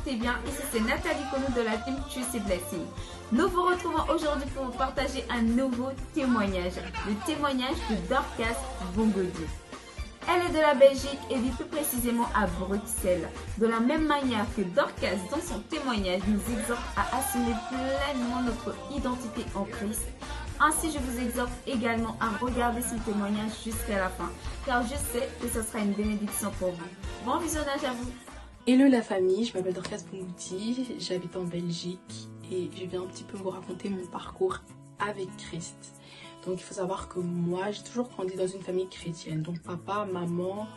portez bien. Ici c'est Nathalie Konou de la team Choose Blessing. Nous vous retrouvons aujourd'hui pour vous partager un nouveau témoignage. Le témoignage de Dorcas Bongodi. Elle est de la Belgique et vit plus précisément à Bruxelles. De la même manière que Dorcas, dans son témoignage, nous exhorte à assumer pleinement notre identité en Christ. Ainsi, je vous exhorte également à regarder ce témoignage jusqu'à la fin, car je sais que ce sera une bénédiction pour vous. Bon visionnage à vous. Hello la famille, je m'appelle Dorcas Bongodi, j'habite en Belgique et je viens un petit peu vous raconter mon parcours avec Christ. Donc il faut savoir que moi j'ai toujours grandi dans une famille chrétienne, donc papa, maman,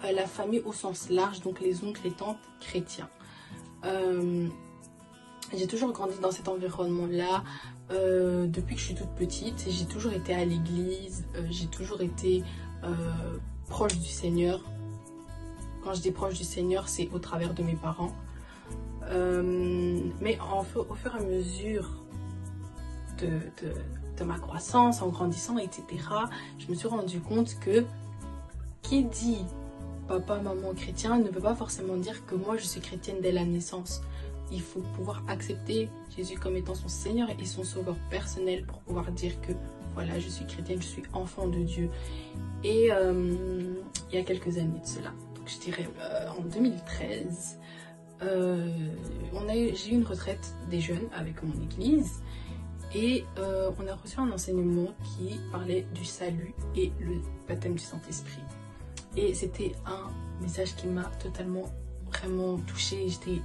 la famille au sens large, donc les oncles, les tantes chrétiens. J'ai toujours grandi dans cet environnement-là depuis que je suis toute petite. J'ai toujours été à l'église, j'ai toujours été proche du Seigneur. Quand je dis proche du Seigneur, c'est au travers de mes parents. Mais au fur et à mesure de ma croissance, en grandissant, etc., je me suis rendu compte que qui dit papa, maman chrétien ne veut pas forcément dire que moi je suis chrétienne dès la naissance. Il faut pouvoir accepter Jésus comme étant son Seigneur et son sauveur personnel pour pouvoir dire que voilà, je suis chrétienne, je suis enfant de Dieu. Et il y a quelques années de cela, donc je dirais en 2013, j'ai eu une retraite des jeunes avec mon église. Et on a reçu un enseignement qui parlait du salut et le baptême du Saint-Esprit. Et c'était un message qui m'a totalement, vraiment touchée. J'étais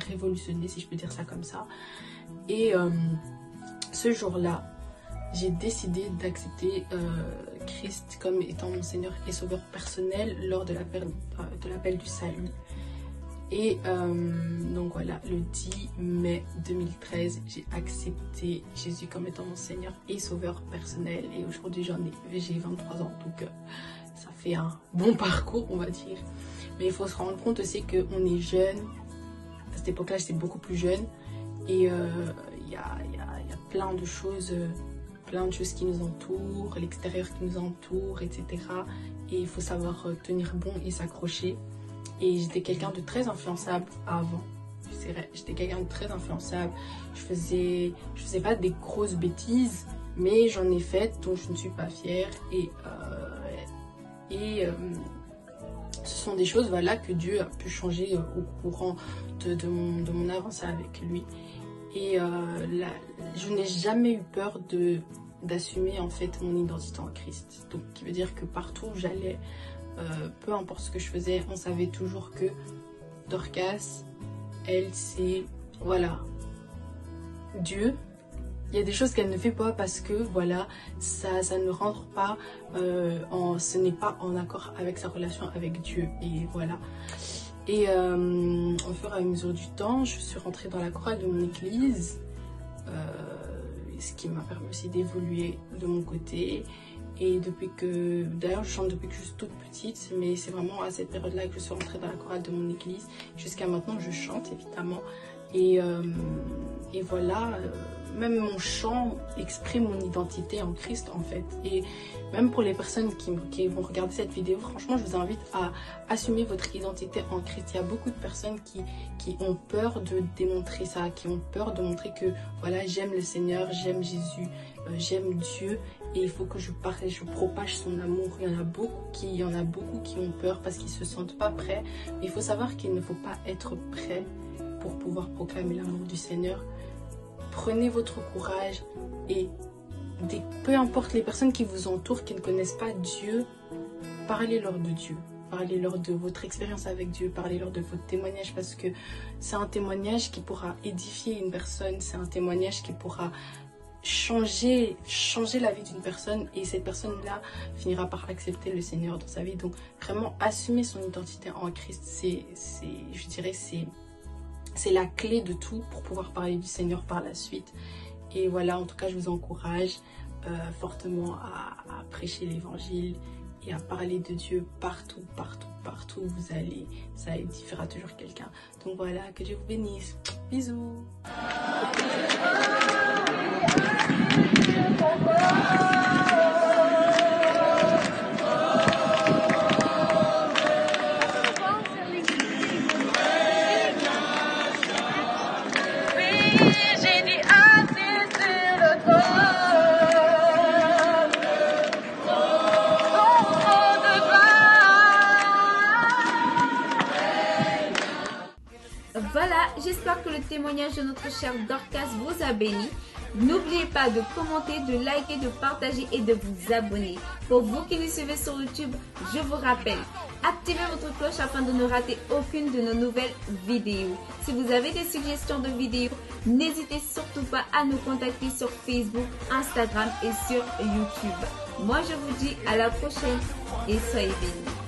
révolutionnée, si je peux dire ça comme ça. Et ce jour-là, j'ai décidé d'accepter Christ comme étant mon Seigneur et Sauveur personnel lors de l'appel du salut. Et donc voilà, le 10 mai 2013, j'ai accepté Jésus comme étant mon Seigneur et Sauveur personnel. Et aujourd'hui, j'ai 23 ans, donc ça fait un bon parcours, on va dire. Mais il faut se rendre compte aussi qu'on est jeune. À cette époque-là, j'étais beaucoup plus jeune. Et il y a plein de choses qui nous entourent, l'extérieur qui nous entoure, etc. Et il faut savoir tenir bon et s'accrocher. Et j'étais quelqu'un de très influençable avant. C'est vrai, j'étais quelqu'un de très influençable. Je faisais pas des grosses bêtises, mais j'en ai fait dont je ne suis pas fière. Et ce sont des choses, voilà, que Dieu a pu changer au courant de mon avancée avec lui. Et je n'ai jamais eu peur d'assumer en fait mon identité en Christ. Donc, qui veut dire que partout où j'allais, peu importe ce que je faisais, on savait toujours que Dorcas, elle, c'est, voilà, Dieu. Il y a des choses qu'elle ne fait pas parce que, voilà, ça ne rentre pas, ce n'est pas en accord avec sa relation avec Dieu. Et voilà. Et au fur et à mesure du temps, je suis rentrée dans la chorale de mon église, ce qui m'a permis aussi d'évoluer de mon côté. Et d'ailleurs je chante depuis que je suis toute petite, mais c'est vraiment à cette période-là que je suis rentrée dans la chorale de mon église. Jusqu'à maintenant je chante évidemment. Et voilà, même mon chant exprime mon identité en Christ en fait. Et même pour les personnes qui vont regarder cette vidéo, franchement je vous invite à assumer votre identité en Christ. Il y a beaucoup de personnes qui ont peur de démontrer ça, qui ont peur de montrer que voilà, j'aime le Seigneur, j'aime Jésus, j'aime Dieu. Et il faut que je propage son amour. Il y en a beaucoup qui ont peur parce qu'ils ne se sentent pas prêts. Mais il faut savoir qu'il ne faut pas être prêt pour pouvoir proclamer l'amour du Seigneur. Prenez votre courage et peu importe les personnes qui vous entourent, qui ne connaissent pas Dieu, parlez-leur de Dieu. Parlez-leur de votre expérience avec Dieu, parlez-leur de votre témoignage parce que c'est un témoignage qui pourra édifier une personne, c'est un témoignage qui pourra changer la vie d'une personne et cette personne-là finira par accepter le Seigneur dans sa vie. Donc vraiment assumer son identité en Christ, je dirais c'est la clé de tout pour pouvoir parler du Seigneur par la suite. Et voilà, en tout cas je vous encourage fortement à prêcher l'évangile et à parler de Dieu partout où vous allez. Ça édifiera toujours quelqu'un. Donc voilà, que Dieu vous bénisse. Bisous. j'ai dit assis sur le trône. Ton trône de gloire. Voilà, j'espère que le témoignage de notre chère Dorcas vous a béni. N'oubliez pas de commenter, de liker, de partager et de vous abonner. Pour vous qui nous suivez sur YouTube, je vous rappelle, activez votre cloche afin de ne rater aucune de nos nouvelles vidéos. Si vous avez des suggestions de vidéos, n'hésitez surtout pas à nous contacter sur Facebook, Instagram et sur YouTube. Moi, je vous dis à la prochaine et soyez bénis.